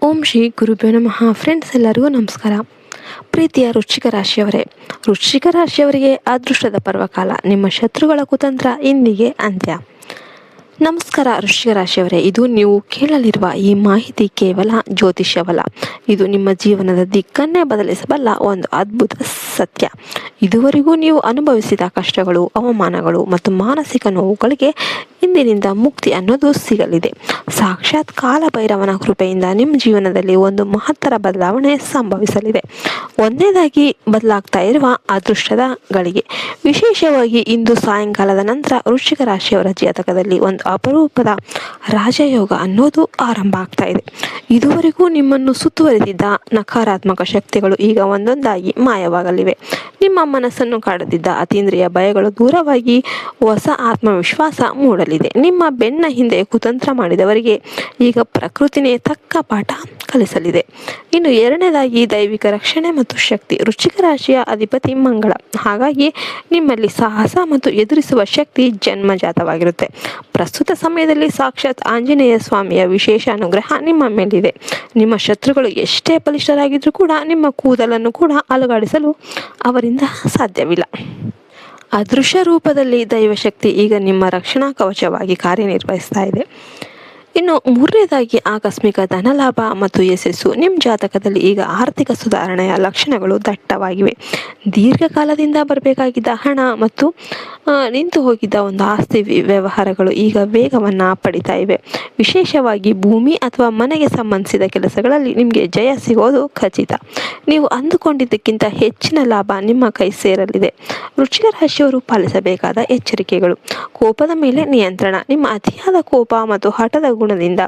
ಓಂ ಶ್ರೀ ಗುರುಭ್ಯೋ ನಮಃ. ಫ್ರೆಂಡ್ಸ್, ಎಲ್ಲರಿಗೂ ನಮಸ್ಕಾರ. ಪ್ರೀತಿಯ ವೃಶ್ಚಿಕ ರಾಶಿಯವರೇ, ವೃಶ್ಚಿಕ ರಾಶಿಯವರಿಗೆ ಅದೃಷ್ಟದ ಪರ್ವಕಾಲ. ನಿಮ್ಮ ಶತ್ರುಗಳ ಕುತಂತ್ರ ಇಂದಿಗೆ ಅಂತ್ಯ. ನಮಸ್ಕಾರ ವೃಶ್ಚಿಕ ರಾಶಿಯವರೇ, ಇದು ನೀವು ಕೇಳಲಿರುವ ಈ ಮಾಹಿತಿ ಕೇವಲ ಜ್ಯೋತಿಷ್ಯವಲ್ಲ. ಇದು ನಿಮ್ಮ ಜೀವನದ ದಿಕ್ಕನ್ನೇ ಬದಲಿಸಬಲ್ಲ ಒಂದು ಅದ್ಭುತ ಸತ್ಯ. ಇದುವರೆಗೂ ನೀವು ಅನುಭವಿಸಿದ ಕಷ್ಟಗಳು, ಅವಮಾನಗಳು ಮತ್ತು ಮಾನಸಿಕ ನೋವುಗಳಿಗೆ ಇಂದಿನಿಂದ ಮುಕ್ತಿ ಅನ್ನೋದು ಸಿಗಲಿದೆ. ಸಾಕ್ಷಾತ್ ಕಾಲಭೈರವನ ಕೃಪೆಯಿಂದ ನಿಮ್ಮ ಜೀವನದಲ್ಲಿ ಒಂದು ಮಹತ್ತರ ಬದಲಾವಣೆ ಸಂಭವಿಸಲಿದೆ. ಒಂದನೇದಾಗಿ, ಬದಲಾಗ್ತಾ ಇರುವ ಅದೃಷ್ಟದ ಗಳಿಗೆ. ವಿಶೇಷವಾಗಿ ಇಂದು ಸಾಯಂಕಾಲದ ನಂತರ ವೃಶ್ಚಿಕ ರಾಶಿಯವರ ಜಾತಕದಲ್ಲಿ ಒಂದು ಅಪರೂಪದ ರಾಜಯೋಗ ಅನ್ನೋದು ಆರಂಭ ಆಗ್ತಾ ಇದೆ. ಇದುವರೆಗೂ ನಿಮ್ಮನ್ನು ಸುತ್ತುವರಿದಿದ್ದ ನಕಾರಾತ್ಮಕ ಶಕ್ತಿಗಳು ಈಗ ಒಂದೊಂದಾಗಿ ಮಾಯವಾಗಲಿವೆ. ನಿಮ್ಮ ಮನಸ್ಸನ್ನು ಕಾಡುತ್ತಿದ್ದ ಅತೀಂದ್ರಿಯ ಭಯಗಳು ದೂರವಾಗಿ ಹೊಸ ಆತ್ಮವಿಶ್ವಾಸ ಮೂಡಲಿದೆ. ನಿಮ್ಮ ಬೆನ್ನ ಹಿಂದೆ ಕುತಂತ್ರ ಮಾಡಿದವರಿಗೆ ಈಗ ಪ್ರಕೃತಿನೇ ತಕ್ಕ ಪಾಠ ಕಲಿಸಲಿದೆ. ಇನ್ನು ಎರಡನೇದಾಗಿ, ದೈವಿಕ ರಕ್ಷಣೆ ಮತ್ತು ಶಕ್ತಿ. ವೃಶ್ಚಿಕ ರಾಶಿಯ ಅಧಿಪತಿ ಮಂಗಳ. ಹಾಗಾಗಿ ನಿಮ್ಮಲ್ಲಿ ಸಾಹಸ ಮತ್ತು ಎದುರಿಸುವ ಶಕ್ತಿ ಜನ್ಮಜಾತವಾಗಿರುತ್ತೆ. ಪ್ರಸ್ತುತ ಸಮಯದಲ್ಲಿ ಸಾಕ್ಷಾತ್ ಆಂಜನೇಯ ಸ್ವಾಮಿಯ ವಿಶೇಷ ಅನುಗ್ರಹ ನಿಮ್ಮ ಮೇಲಿದೆ. ನಿಮ್ಮ ಶತ್ರುಗಳು ಎಷ್ಟೇ ಬಲಿಷ್ಠರಾಗಿದ್ರೂ ಕೂಡ ನಿಮ್ಮ ಕೂದಲನ್ನು ಕೂಡ ಅಲುಗಾಡಿಸಲು ಅವರಿಂದ ಸಾಧ್ಯವಿಲ್ಲ. ಅದೃಶ್ಯ ರೂಪದಲ್ಲಿ ದೈವಶಕ್ತಿ ಈಗ ನಿಮ್ಮ ರಕ್ಷಣಾ ಕವಚವಾಗಿ ಕಾರ್ಯನಿರ್ವಹಿಸ್ತಾ ಇದೆ. ಇನ್ನು ಮೂರನೇದಾಗಿ, ಆಕಸ್ಮಿಕ ಧನಲಾಭ ಮತ್ತು ಯಶಸ್ಸು. ನಿಮ್ಮ ಜಾತಕದಲ್ಲಿ ಈಗ ಆರ್ಥಿಕ ಸುಧಾರಣೆಯ ಲಕ್ಷಣಗಳು ದಟ್ಟವಾಗಿವೆ. ದೀರ್ಘಕಾಲದಿಂದ ಬರಬೇಕಾಗಿದ್ದ ಹಣ ಮತ್ತು ನಿಂತು ಹೋಗಿದ್ದ ಒಂದು ಆಸ್ತಿ ವ್ಯವಹಾರಗಳು ಈಗ ವೇಗವನ್ನು ಪಡಿತಾ ಇವೆ. ವಿಶೇಷವಾಗಿ ಭೂಮಿ ಅಥವಾ ಮನೆಗೆ ಸಂಬಂಧಿಸಿದ ಕೆಲಸಗಳಲ್ಲಿ ನಿಮಗೆ ಜಯ ಸಿಗೋದು ಖಚಿತ. ನೀವು ಅಂದುಕೊಂಡಿದ್ದಕ್ಕಿಂತ ಹೆಚ್ಚಿನ ಲಾಭ ನಿಮ್ಮ ಕೈ ಸೇರಲಿದೆ. ವೃಶ್ಚಿಕ ರಾಶಿಯವರು ಪಾಲಿಸಬೇಕಾದ ಎಚ್ಚರಿಕೆಗಳು. ಕೋಪದ ಮೇಲೆ ನಿಯಂತ್ರಣ. ನಿಮ್ಮ ಅತಿಯಾದ ಕೋಪ ಮತ್ತು ಹಠದ ಗುಣದಿಂದ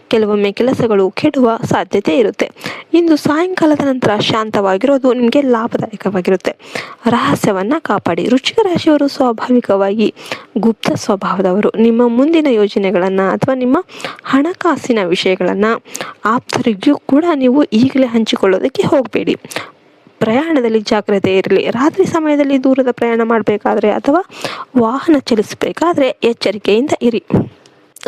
ಕೆಲವೊಮ್ಮೆ ಕೆಲಸಗಳು ಕೆಡುವ ಸಾಧ್ಯತೆ ಇರುತ್ತೆ. ಇಂದು ಸಾಯಂಕಾಲದ ನಂತರ ಶಾಂತವಾಗಿರೋದು ನಿಮಗೆ ಲಾಭದಾಯಕವಾಗಿರುತ್ತೆ. ರಹಸ್ಯವನ್ನ ಕಾಪಾಡಿ. ವೃಶ್ಚಿಕ ರಾಶಿಯವರು ಸ್ವಾಭಾವಿಕವಾಗಿ ಗುಪ್ತ ಸ್ವಭಾವದವರು. ನಿಮ್ಮ ಮುಂದಿನ ಯೋಜನೆಗಳನ್ನು ಅಥವಾ ನಿಮ್ಮ ಹಣಕಾಸಿನ ವಿಷಯಗಳನ್ನು ಆಪ್ತರಿಗೂ ಕೂಡ ನೀವು ಈಗಲೇ ಹಂಚಿಕೊಳ್ಳೋದಕ್ಕೆ ಹೋಗಬೇಡಿ. ಪ್ರಯಾಣದಲ್ಲಿ ಜಾಗ್ರತೆ ಇರಲಿ. ರಾತ್ರಿ ಸಮಯದಲ್ಲಿ ದೂರದ ಪ್ರಯಾಣ ಮಾಡಬೇಕಾದ್ರೆ ಅಥವಾ ವಾಹನ ಚಲಿಸಬೇಕಾದ್ರೆ ಎಚ್ಚರಿಕೆಯಿಂದ ಇರಿ.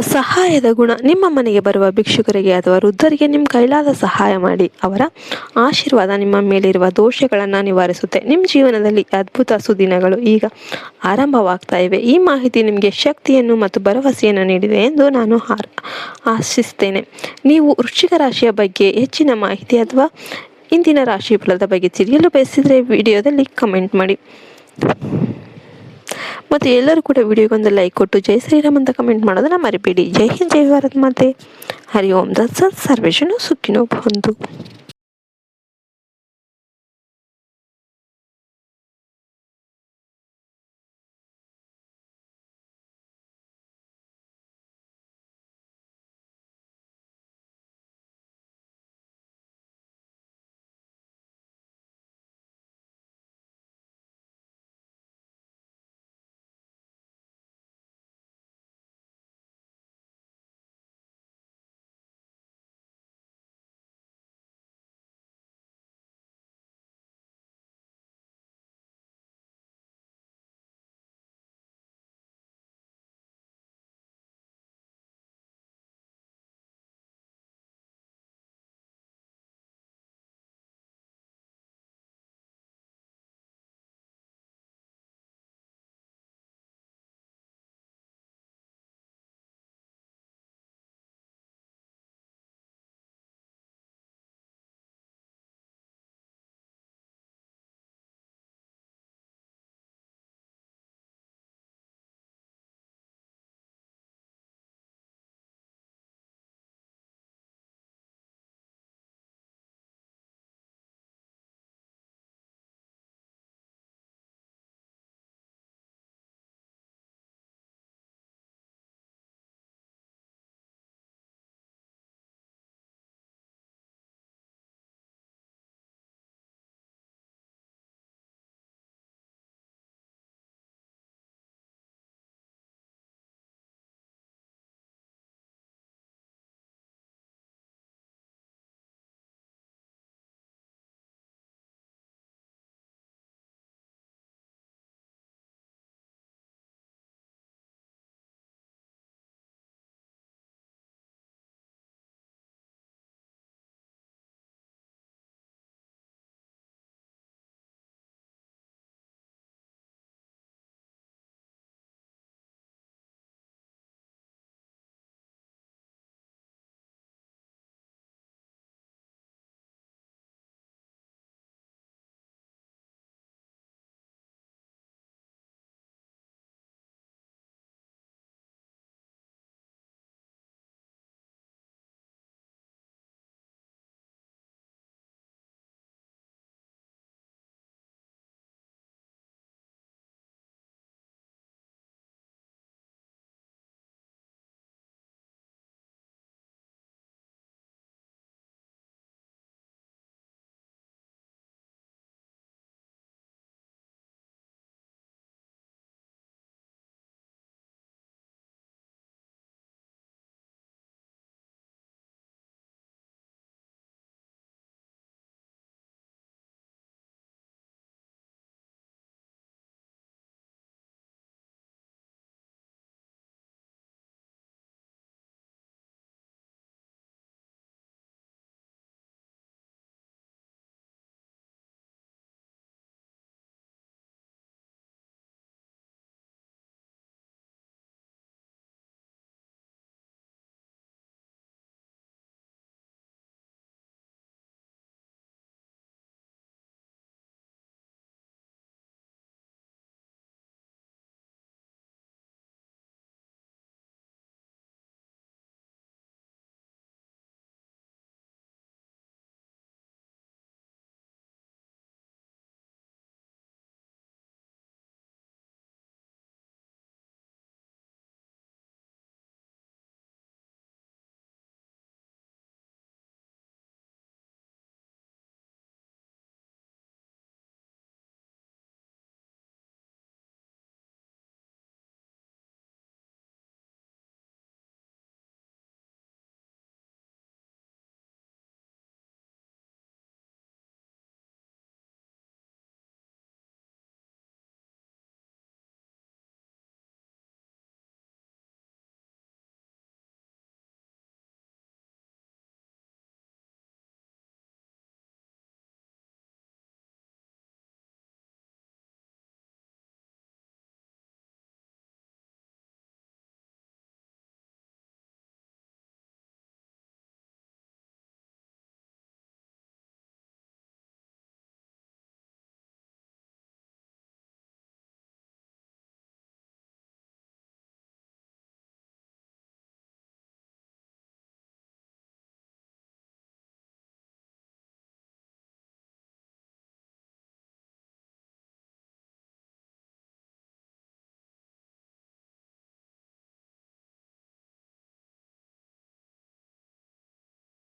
ಸಹಾಯದ ಗುಣ. ನಿಮ್ಮ ಮನೆಗೆ ಬರುವ ಭಿಕ್ಷುಕರಿಗೆ ಅಥವಾ ವೃದ್ಧರಿಗೆ ನಿಮ್ಮ ಕೈಲಾದ ಸಹಾಯ ಮಾಡಿ. ಅವರ ಆಶೀರ್ವಾದ ನಿಮ್ಮ ಮೇಲಿರುವ ದೋಷಗಳನ್ನು ನಿವಾರಿಸುತ್ತೆ. ನಿಮ್ಮ ಜೀವನದಲ್ಲಿ ಅದ್ಭುತ ಸುದಿನಗಳು ಈಗ ಆರಂಭವಾಗ್ತಾ ಇವೆ. ಈ ಮಾಹಿತಿ ನಿಮಗೆ ಶಕ್ತಿಯನ್ನು ಮತ್ತು ಭರವಸೆಯನ್ನು ನೀಡಿದೆ ಎಂದು ನಾನು ಆಶಿಸ್ತೇನೆ. ನೀವು ವೃಶ್ಚಿಕ ರಾಶಿಯ ಬಗ್ಗೆ ಹೆಚ್ಚಿನ ಮಾಹಿತಿ ಅಥವಾ ಇಂದಿನ ರಾಶಿ ಫಲದ ಬಗ್ಗೆ ತಿಳಿಯಲು ಬಯಸಿದರೆ ವಿಡಿಯೋದಲ್ಲಿ ಕಮೆಂಟ್ ಮಾಡಿ. ಮತ್ತು ಎಲ್ಲರೂ ಕೂಡ ವಿಡಿಯೋಗೊಂದು ಲೈಕ್ ಕೊಟ್ಟು ಜೈ ಶ್ರೀರಾಮ್ ಅಂತ ಕಮೆಂಟ್ ಮಾಡೋದನ್ನ ಮರಿಬೇಡಿ. ಜೈ ಹಿಂದ್, ಜೈ ಭಾರತ್ ಮಾತೆ. ಹರಿ ಓಂ ದತ್ಸತ್. ಸರ್ವೇಶನು ಸುಖಿನೋ ಭವಂತು.